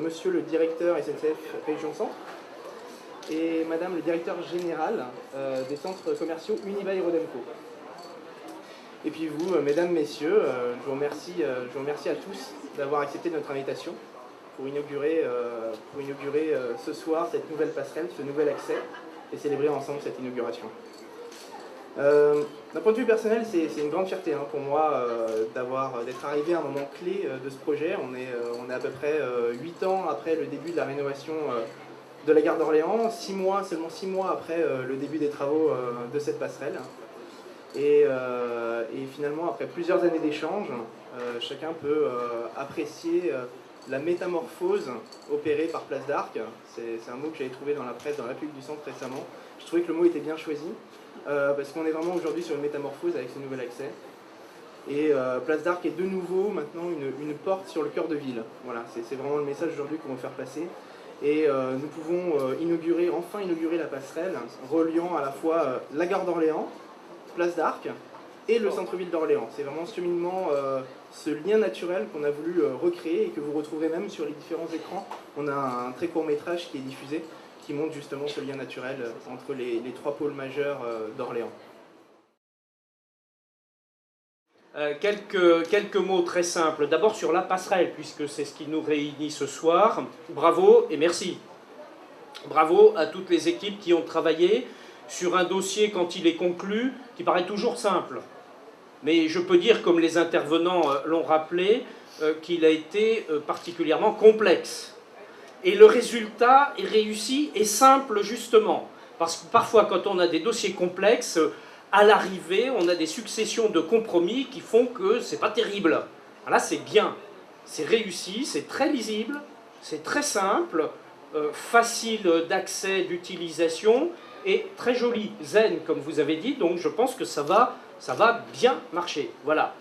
Monsieur le directeur SNCF Région Centre et Madame le directeur général des centres commerciaux Unibail-Rodamco. Et puis vous, mesdames, messieurs, je vous remercie à tous d'avoir accepté notre invitation pour inaugurer ce soir cette nouvelle passerelle, ce nouvel accès, et célébrer ensemble cette inauguration. D'un point de vue personnel, c'est une grande fierté pour moi d'être arrivé à un moment clé de ce projet. On est à peu près 8 ans après le début de la rénovation de la gare d'Orléans, seulement 6 mois après le début des travaux de cette passerelle. Et finalement, après plusieurs années d'échanges, chacun peut apprécier la métamorphose opérée par Place d'Arc. C'est un mot que j'avais trouvé dans la presse, dans la pub du centre récemment. Je trouvais que le mot était bien choisi, parce qu'on est vraiment aujourd'hui sur une métamorphose avec ce nouvel accès. Et Place d'Arc est de nouveau maintenant une porte sur le cœur de ville. Voilà, c'est vraiment le message aujourd'hui qu'on veut faire passer. Et nous pouvons enfin inaugurer la passerelle, reliant à la fois la gare d'Orléans, Place d'Arc et le centre-ville d'Orléans. C'est vraiment ce cheminement, ce lien naturel qu'on a voulu recréer et que vous retrouverez même sur les différents écrans. On a un très court métrage qui est diffusé, qui montre justement ce lien naturel entre les 3 pôles majeurs d'Orléans. Quelques mots très simples. D'abord sur la passerelle, puisque c'est ce qui nous réunit ce soir. Bravo et merci. Bravo à toutes les équipes qui ont travaillé sur un dossier, quand il est conclu, qui paraît toujours simple. Mais je peux dire, comme les intervenants l'ont rappelé, qu'il a été particulièrement complexe. Et le résultat est réussi et simple, justement. Parce que parfois, quand on a des dossiers complexes, à l'arrivée, on a des successions de compromis qui font que c'est pas terrible. Là, c'est bien. C'est réussi, c'est très lisible, c'est très simple, facile d'accès, d'utilisation, et très joli, zen, comme vous avez dit, donc je pense que ça va bien marcher. Voilà.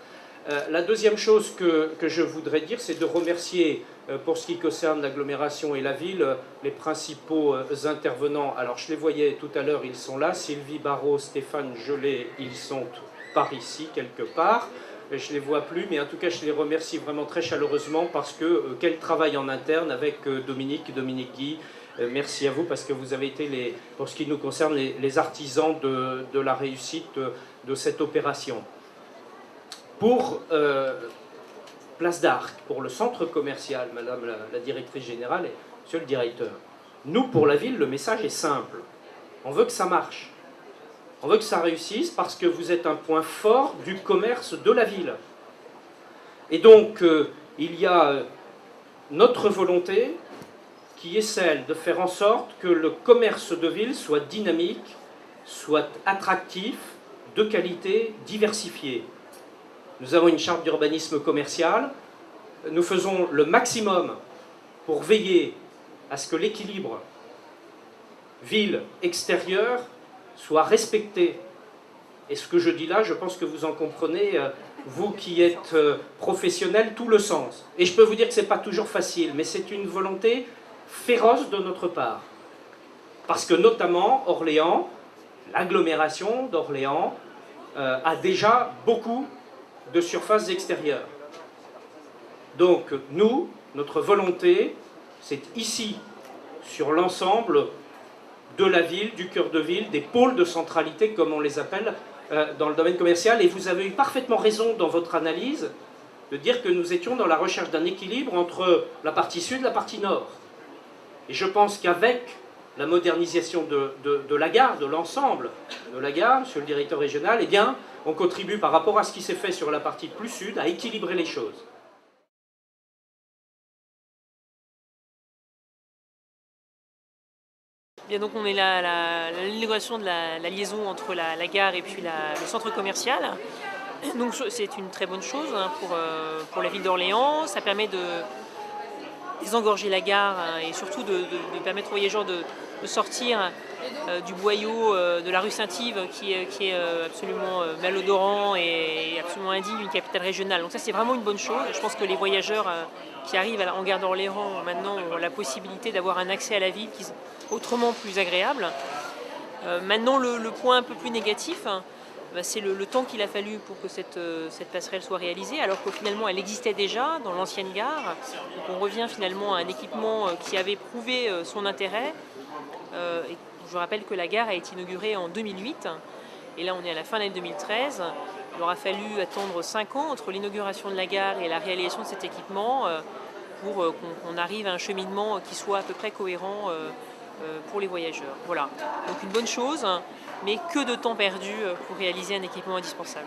La deuxième chose que je voudrais dire, c'est de remercier, pour ce qui concerne l'agglomération et la ville, les principaux intervenants. Alors, je les voyais tout à l'heure, ils sont là. Sylvie Barrault, Stéphane Gelé, ils sont par ici, quelque part. Je ne les vois plus, mais en tout cas, je les remercie vraiment très chaleureusement parce que quel travail en interne avec Dominique Guy. Merci à vous parce que vous avez été, pour ce qui nous concerne, les artisans de la réussite de cette opération. Pour Place d'Arc, pour le centre commercial, Madame la directrice générale et Monsieur le directeur, nous, pour la ville, le message est simple. On veut que ça marche. On veut que ça réussisse parce que vous êtes un point fort du commerce de la ville. Et donc, il y a notre volonté qui est celle de faire en sorte que le commerce de ville soit dynamique, soit attractif, de qualité, diversifié. Nous avons une charte d'urbanisme commercial, nous faisons le maximum pour veiller à ce que l'équilibre ville-extérieur soit respecté. Et ce que je dis là, je pense que vous en comprenez, vous qui êtes professionnels, tout le sens. Et je peux vous dire que ce n'est pas toujours facile, mais c'est une volonté féroce de notre part. Parce que notamment, Orléans, l'agglomération d'Orléans, a déjà beaucoup de surfaces extérieures. Donc nous, notre volonté, c'est ici, sur l'ensemble de la ville, du cœur de ville, des pôles de centralité, comme on les appelle, dans le domaine commercial. Et vous avez eu parfaitement raison dans votre analyse de dire que nous étions dans la recherche d'un équilibre entre la partie sud et la partie nord. Et je pense qu'avec la modernisation de la gare, de l'ensemble de la gare, monsieur le directeur régional, eh bien, on contribue par rapport à ce qui s'est fait sur la partie plus sud à équilibrer les choses. Bien, donc on est là à l'inauguration de la liaison entre la gare et puis le centre commercial. Donc c'est une très bonne chose pour la ville d'Orléans. Ça permet de désengorger la gare et surtout de permettre aux voyageurs de sortir du boyau de la rue Saint-Yves qui est absolument malodorant et absolument indigne d'une capitale régionale. Donc ça, c'est vraiment une bonne chose. Je pense que les voyageurs qui arrivent en gare d'Orléans maintenant ont la possibilité d'avoir un accès à la ville qui est autrement plus agréable. Maintenant, le point un peu plus négatif, c'est le temps qu'il a fallu pour que cette passerelle soit réalisée, alors que finalement elle existait déjà dans l'ancienne gare. Donc on revient finalement à un équipement qui avait prouvé son intérêt. Et je rappelle que la gare a été inaugurée en 2008, et là on est à la fin de l'année 2013. Il aura fallu attendre 5 ans entre l'inauguration de la gare et la réalisation de cet équipement pour qu'on arrive à un cheminement qui soit à peu près cohérent pour les voyageurs. Voilà, donc une bonne chose, mais que de temps perdu pour réaliser un équipement indispensable.